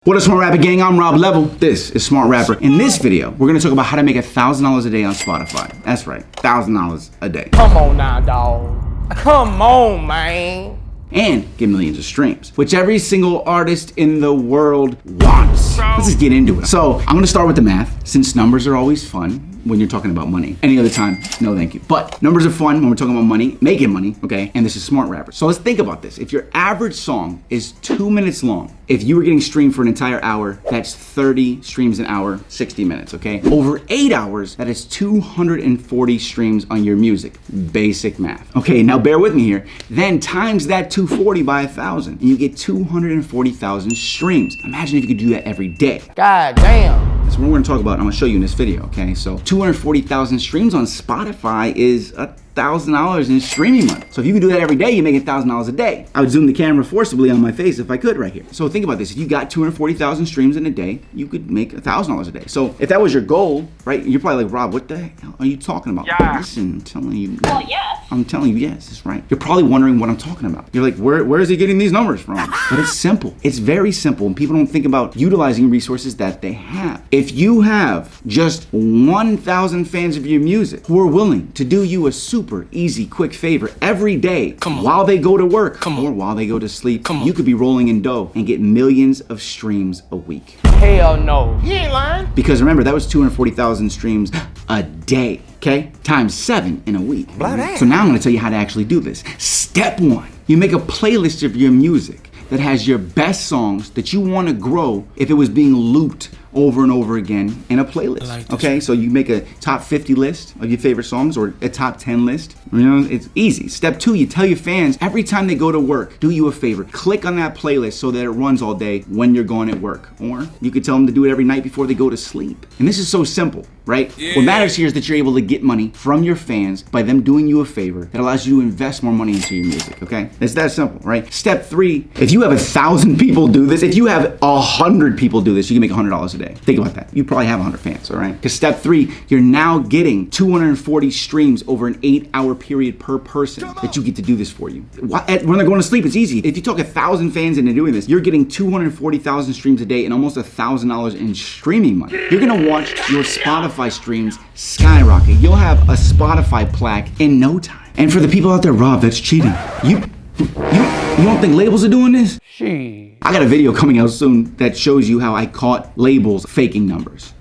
What up, Smart Rapper gang? I'm Rob Level. This is Smart Rapper. In this video, we're gonna talk about how to make $1,000 a day on Spotify. That's right, $1,000 a day. Come on now, dog. Come on, man. And get millions of streams, which every single artist in the world wants. Let's just get into it. So I'm gonna start with the math, since numbers are always fun when you're talking about money. Any other time, no thank you. But numbers are fun when we're talking about money, making money, okay? And this is Smart Rapper. So let's think about this. If your average song is 2 minutes long, if you were getting streamed for an entire hour, that's 30 streams an hour, 60 minutes, okay? Over 8 hours, that is 240 streams on your music. Basic math. Okay, now bear with me here. Then times that 240 by 1,000, and you get 240,000 streams. Imagine if you could do that every day. God damn. That's what we're gonna talk about. I'm gonna show you in this video, okay? So 240,000 streams on Spotify is $1,000 in streaming money. So if you can do that every day, you make $1,000 a day. I would zoom the camera forcibly on my face if I could right here. So think about this. If you got 240,000 streams in a day, you could make $1,000 a day. So if that was your goal, right? You're probably like, Rob, what the hell are you talking about? Yeah. Listen, I'm telling you. Well, yes. I'm telling you, yes, that's right. You're probably wondering what I'm talking about. You're like, where is he getting these numbers from? But it's simple. It's very simple. And people don't think about utilizing resources that they have. If you have just 1,000 fans of your music who are willing to do you a super easy, quick favor every day while they go to work or while they go to sleep, you could be rolling in dough and get millions of streams a week. Hell no. He ain't lying. Because remember, that was 240,000 streams a day, okay? Times 7 in a week. So now I'm gonna tell you how to actually do this. Step 1, you make a playlist of your music that has your best songs that you wanna grow if it was being looped over and over again in a playlist. Okay, so you make a top 50 list of your favorite songs or a top 10 list. You know, it's easy. Step 2, you tell your fans every time they go to work, do you a favor, click on that playlist so that it runs all day when you're going at work. Or you could tell them to do it every night before they go to sleep. And this is so simple, right? Yeah. What matters here is that you're able to get money from your fans by them doing you a favor that allows you to invest more money into your music, okay? It's that simple, right? Step 3, if you have 1,000 people do this, if you have 100 people do this, you can make $100 a day. Think about that. You probably have 100 fans, all right? Because step 3, you're now getting 240 streams over an 8-hour period per person that you get to do this for you. When they're going to sleep, it's easy. If you talk 1,000 fans into doing this, you're getting 240,000 streams a day and almost $1,000 in streaming money. You're gonna watch your Spotify streams skyrocket. You'll have a Spotify plaque in no time. And for the people out there, Rob, that's cheating. You don't think labels are doing this? I got a video coming out soon that shows you how I caught labels faking numbers.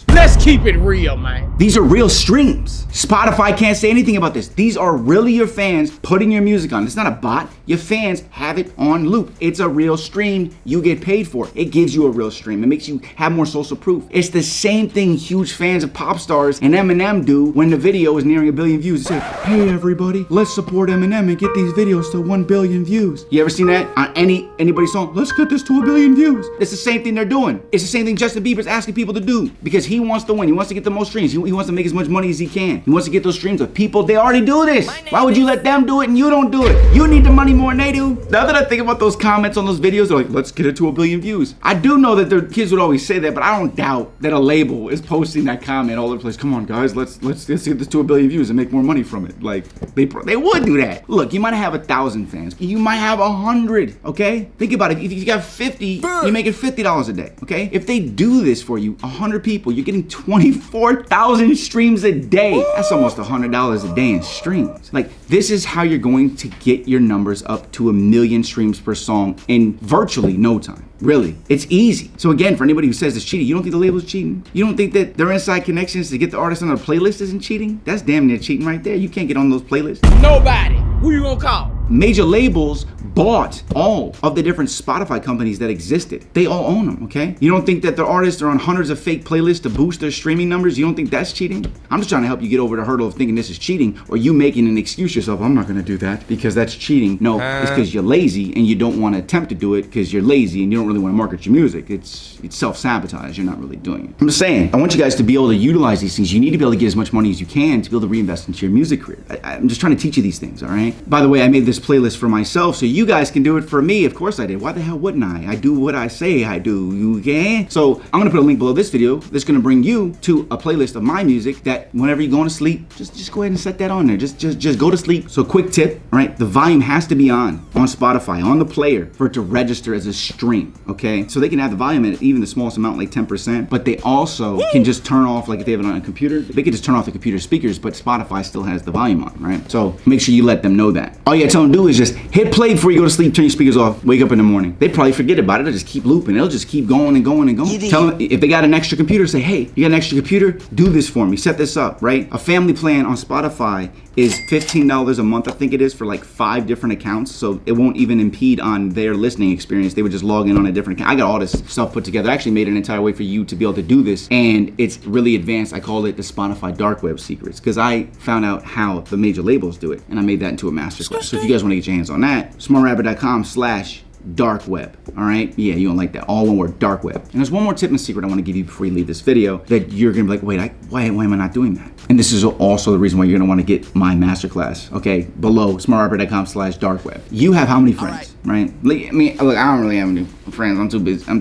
Let's keep it real, man. These are real streams. Spotify can't say anything about this. These are really your fans putting your music on. It's not a bot. Your fans have it on loop. It's a real stream you get paid for. It gives you a real stream. It makes you have more social proof. It's the same thing huge fans of pop stars and Eminem do when the video is nearing 1 billion views. They say, hey everybody, let's support Eminem and get these videos to 1 billion views. You ever seen that on anybody's song? Let's get this to 1 billion views. It's the same thing they're doing. It's the same thing Justin Bieber's asking people to do because he wants to win. He wants to get the most streams. He wants to make as much money as he can. He wants to get those streams with people. They already do this. Why would you let them do it and you don't do it? You need the money more than they do. Now that I think about those comments on those videos, they're like, let's get it to 1 billion views. I do know that their kids would always say that, but I don't doubt that a label is posting that comment all over the place. Come on, guys, let's get this to 1 billion views and make more money from it. Like, they would do that. Look, you might have 1,000 fans. You might have 100, okay? Think about it. If you got 50, you're making $50 a day, okay? If they do this for you, 100 people, you're getting 24,000 streams a day. That's almost $100 a day in streams. Like, this is how you're going to get your numbers up to 1 million streams per song in virtually no time. Really, it's easy. So again, for anybody who says it's cheating, you don't think the label's cheating? You don't think that their inside connections to get the artist on a playlist isn't cheating? That's damn near cheating right there. You can't get on those playlists. Nobody. Who you gonna call? Major labels bought all of the different Spotify companies that existed. They all own them, okay? You don't think that the artists are on hundreds of fake playlists to boost their streaming numbers? You don't think that's cheating? I'm just trying to help you get over the hurdle of thinking this is cheating or you making an excuse yourself, I'm not gonna do that because that's cheating. No, it's because you're lazy and you don't want to attempt to do it because you're lazy and you don't really want to market your music. It's self-sabotage. You're not really doing it. I'm just saying, I want you guys to be able to utilize these things. You need to be able to get as much money as you can to be able to reinvest into your music career. I'm just trying to teach you these things, all right? By the way, I made this playlist for myself so you you guys can do it for me. Of course I did. Why the hell wouldn't I? I do what I say I do, okay? So I'm gonna put a link below this video that's gonna bring you to a playlist of my music that whenever you're going to sleep, just go ahead and set that on there. Just go to sleep. So quick tip, all right? The volume has to be on Spotify, on the player, for it to register as a stream, okay? So they can have the volume at even the smallest amount, like 10%, but they also can just turn off, like if they have it on a computer, they can just turn off the computer speakers, but Spotify still has the volume on, right? So make sure you let them know that. All you gotta tell them to do is just hit play before you go to sleep, turn your speakers off, wake up in the morning. They probably forget about it. They'll just keep looping. It'll just keep going and going and going. Tell them if they got an extra computer, say, hey, you got an extra computer? Do this for me. Set this up, right? A family plan on Spotify is $15 a month, I think it is, for like 5 different accounts, so it won't even impede on their listening experience. They would just log in on a different account. I got all this stuff put together. I actually made an entire way for you to be able to do this, and it's really advanced. I call it the Spotify dark web secrets, because I found out how the major labels do it, and I made that into a masterclass. So if you guys want to get your hands on that, smartrapper.com/dark web. All right, yeah, you don't like that, all one word, dark web. And there's one more tip and secret I want to give you before you leave this video that you're gonna be like, wait, why am I not doing that? And this is also the reason why you're gonna want to get my masterclass, okay, below smartrapper.com/dark web. You have how many friends, right? Like, I mean, look, I don't really have any friends. I'm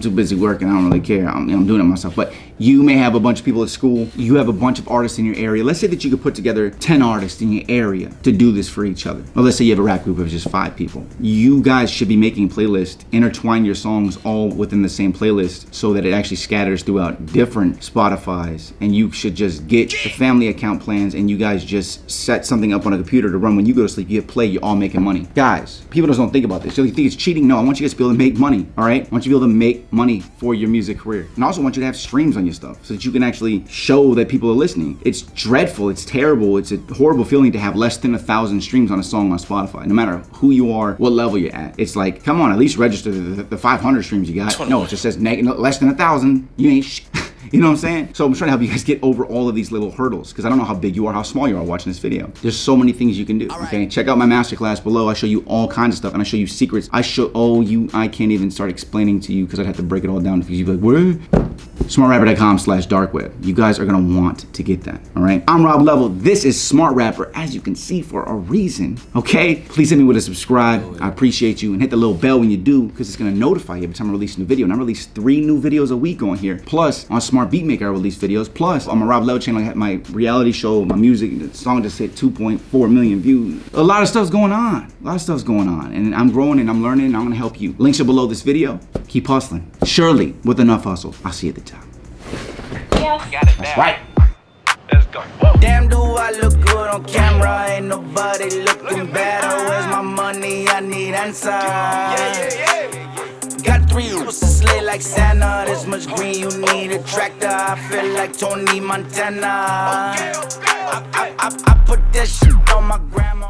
too busy working. I don't really care. I'm doing it myself. But you may have a bunch of people at school. You have a bunch of artists in your area. Let's say that you could put together 10 artists in your area to do this for each other. Well, let's say you have a rap group of just 5 people. You guys should be making playlists, intertwine your songs all within the same playlist so that it actually scatters throughout different Spotifys. And you should just get the family account plans and you guys just set something up on a computer to run when you go to sleep. You hit play, you're all making money. Guys, people just don't think about this. So you think it's cheating? No, I want you guys to be able to make money, all right? I want you to be able to make money for your music career. And I also want you to have streams on your stuff so that you can actually show that people are listening. It's dreadful, it's terrible, it's a horrible feeling to have less than 1,000 streams on a song on Spotify, no matter who you are, what level you're at. It's like, come on, at least register the 500 streams you got. No, it just says less than 1,000. You ain't You know what I'm saying? So I'm trying to help you guys get over all of these little hurdles, because I don't know how big you are, how small you are watching this video. There's so many things you can do, okay? Check out my masterclass below. I show you all kinds of stuff, and I show you secrets. I can't even start explaining to you because I'd have to break it all down because you'd be like, what? smartrapper.com/dark web. You guys are gonna want to get that, all right? I'm Rob Level. This is Smart Rapper, as you can see, for a reason, okay? Please hit me with a subscribe. I appreciate you, and hit the little bell when you do, because it's gonna notify you every time I release a new video. And I release 3 new videos a week on here. Plus, on Smart Beatmaker, I release videos. Plus, on my Rob Level channel, I have my reality show, my music. The song just hit 2.4 million views. A lot of stuff's going on. And I'm growing and I'm learning, and I'm gonna help you. Links are below this video. Keep hustling. Surely, with enough hustle, I'll see you at the top. Yes. That's right. Let's go. Damn, do I look good on camera? Ain't nobody looking better. Where's my money? I need answers. Got 3 horses slay like Santa. This much green, you need a tractor. I feel like Tony Montana. I put that shit on my grandma.